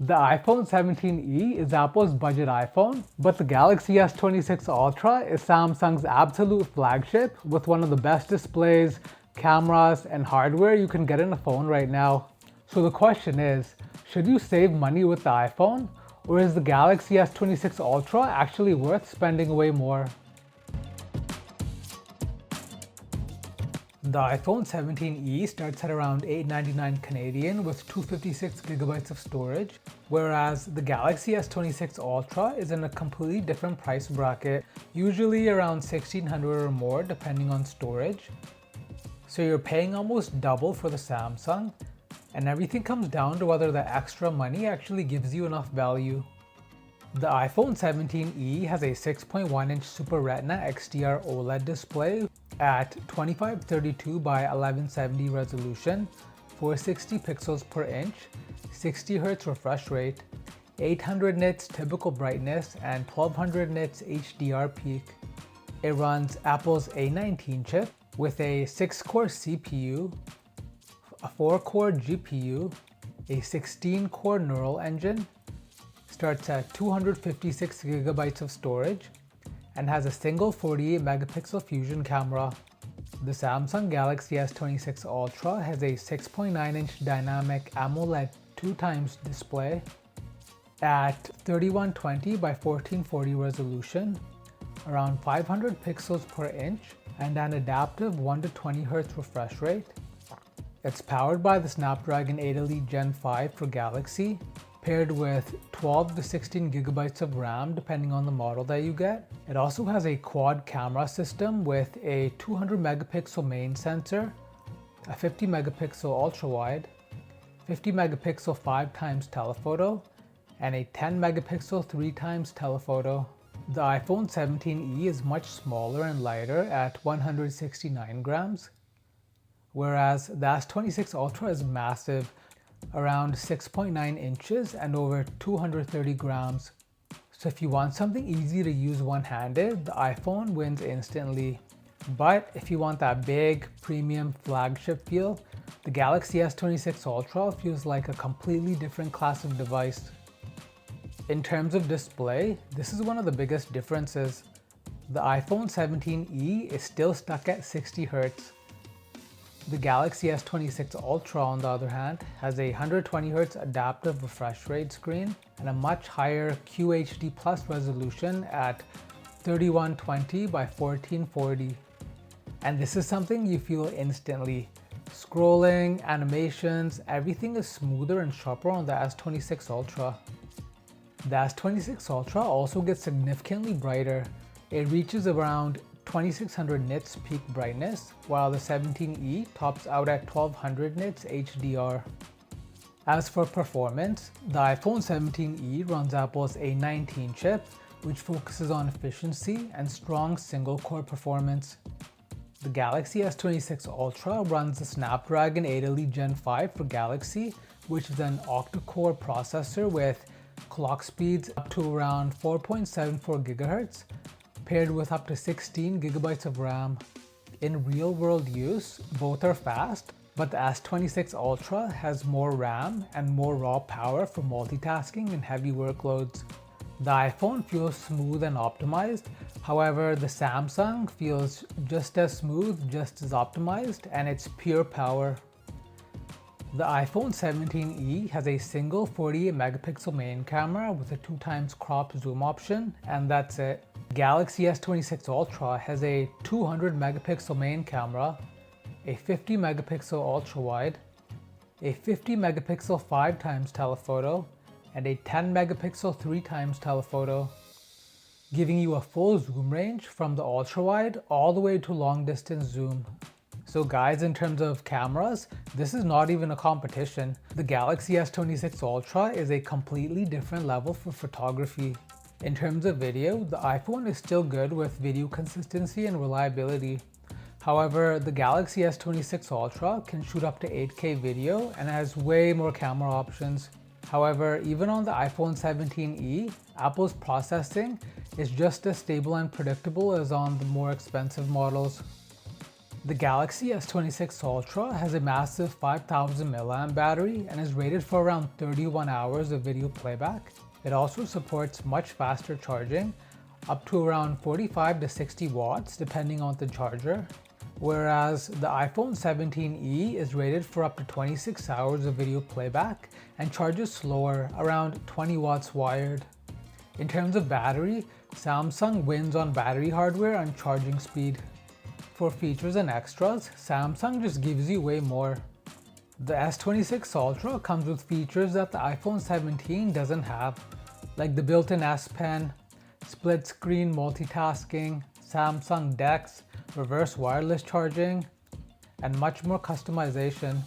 The iPhone 17e is Apple's budget iPhone, but the Galaxy S26 Ultra is Samsung's absolute flagship with one of the best displays, cameras, and hardware you can get in a phone right now. So the question is, should you save money with the iPhone, or is the Galaxy S26 Ultra actually worth spending way more? The iPhone 17e starts at around $899 Canadian with 256GB of storage, whereas the Galaxy S26 Ultra is in a completely different price bracket, usually around $1,600 or more depending on storage. So you're paying almost double for the Samsung, and everything comes down to whether the extra money actually gives you enough value. The iPhone 17e has a 6.1-inch Super Retina XDR OLED display at 2532 by 1170 resolution, 460 pixels per inch, 60 Hz refresh rate, 800 nits typical brightness, and 1200 nits HDR peak. It runs Apple's A19 chip with a 6-core CPU, a 4-core GPU, a 16-core neural engine, starts at 256GB of storage, and has a single 48-megapixel fusion camera. The Samsung Galaxy S26 Ultra has a 6.9-inch dynamic AMOLED 2x display at 3120 by 1440 resolution, around 500 pixels per inch, and an adaptive 1 to 20 Hz refresh rate. It's powered by the Snapdragon 8 Elite Gen 5 for Galaxy, paired with 12 to 16 gigabytes of RAM depending on the model that you get. It also has a quad camera system with a 200 megapixel main sensor, a 50 megapixel ultra wide, 50 megapixel 5x telephoto, and a 10 megapixel 3x telephoto. The iPhone 17e is much smaller and lighter at 169 grams, whereas the S26 Ultra is massive, around 6.9 inches and over 230 grams. So if you want something easy to use one-handed, the iPhone wins instantly. But if you want that big, premium flagship feel, the Galaxy S26 Ultra feels like a completely different class of device. In terms of display, this is one of the biggest differences. The iPhone 17e is still stuck at 60 Hz. The Galaxy S26 Ultra, on the other hand, has a 120Hz adaptive refresh rate screen and a much higher QHD Plus resolution at 3120 by 1440. And this is something you feel instantly. Scrolling, animations, everything is smoother and sharper on the S26 Ultra. The S26 Ultra also gets significantly brighter. It reaches around 2600 nits peak brightness, while the 17e tops out at 1200 nits HDR. As for performance, the iPhone 17e runs Apple's A19 chip, which focuses on efficiency and strong single-core performance. The Galaxy S26 Ultra runs the Snapdragon 8 Elite Gen 5 for Galaxy, which is an octa-core processor with clock speeds up to around 4.74 GHz, paired with up to 16 gigabytes of RAM. In real-world use, both are fast, but the S26 Ultra has more RAM and more raw power for multitasking and heavy workloads. The iPhone feels smooth and optimized, however the Samsung feels just as smooth, just as optimized, and it's pure power. The iPhone 17e has a single 48 megapixel main camera with a 2x crop zoom option, and that's it. Galaxy S26 Ultra has a 200 megapixel main camera, a 50 megapixel ultra wide, a 50 megapixel 5x telephoto, and a 10 megapixel 3x telephoto, giving you a full zoom range from the ultra wide all the way to long distance zoom. So guys, in terms of cameras, this is not even a competition. The Galaxy S26 Ultra is a completely different level for photography. In terms of video, the iPhone is still good with video consistency and reliability. However, the Galaxy S26 Ultra can shoot up to 8K video and has way more camera options. However, even on the iPhone 17e, Apple's processing is just as stable and predictable as on the more expensive models. The Galaxy S26 Ultra has a massive 5000 mAh battery and is rated for around 31 hours of video playback. It also supports much faster charging, up to around 45 to 60 watts depending on the charger, whereas the iPhone 17e is rated for up to 26 hours of video playback and charges slower, around 20 watts wired. In terms of battery, Samsung wins on battery hardware and charging speed. For features and extras, Samsung just gives you way more. The S26 Ultra comes with features that the iPhone 17 doesn't have, like the built-in S Pen, split screen multitasking, Samsung DeX, reverse wireless charging, and much more customization.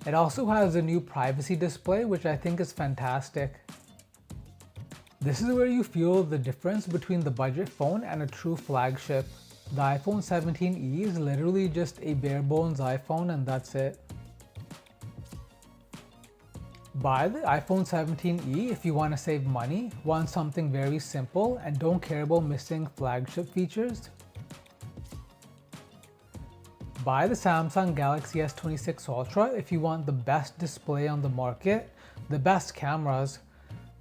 It also has a new privacy display, which I think is fantastic. This is where you feel the difference between the budget phone and a true flagship. The iPhone 17e is literally just a bare bones iPhone and that's it. Buy the iPhone 17e if you want to save money, want something very simple, and don't care about missing flagship features. Buy the Samsung Galaxy S26 Ultra if you want the best display on the market, the best cameras,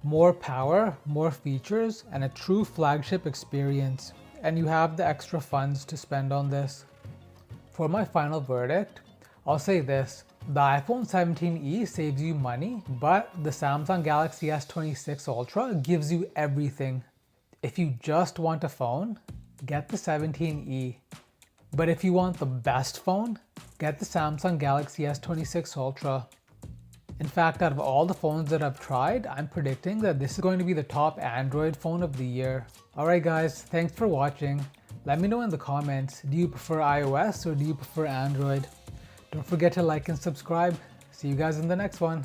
more power, more features, and a true flagship experience, and you have the extra funds to spend on this. For my final verdict, I'll say this: the iPhone 17e saves you money, but the Samsung Galaxy S26 Ultra gives you everything. If you just want a phone, get the 17e. But if you want the best phone, get the Samsung Galaxy S26 Ultra. In fact, out of all the phones that I've tried, I'm predicting that this is going to be the top Android phone of the year. Alright guys, thanks for watching. Let me know in the comments, do you prefer iOS or do you prefer Android? Don't forget to like and subscribe. See you guys in the next one.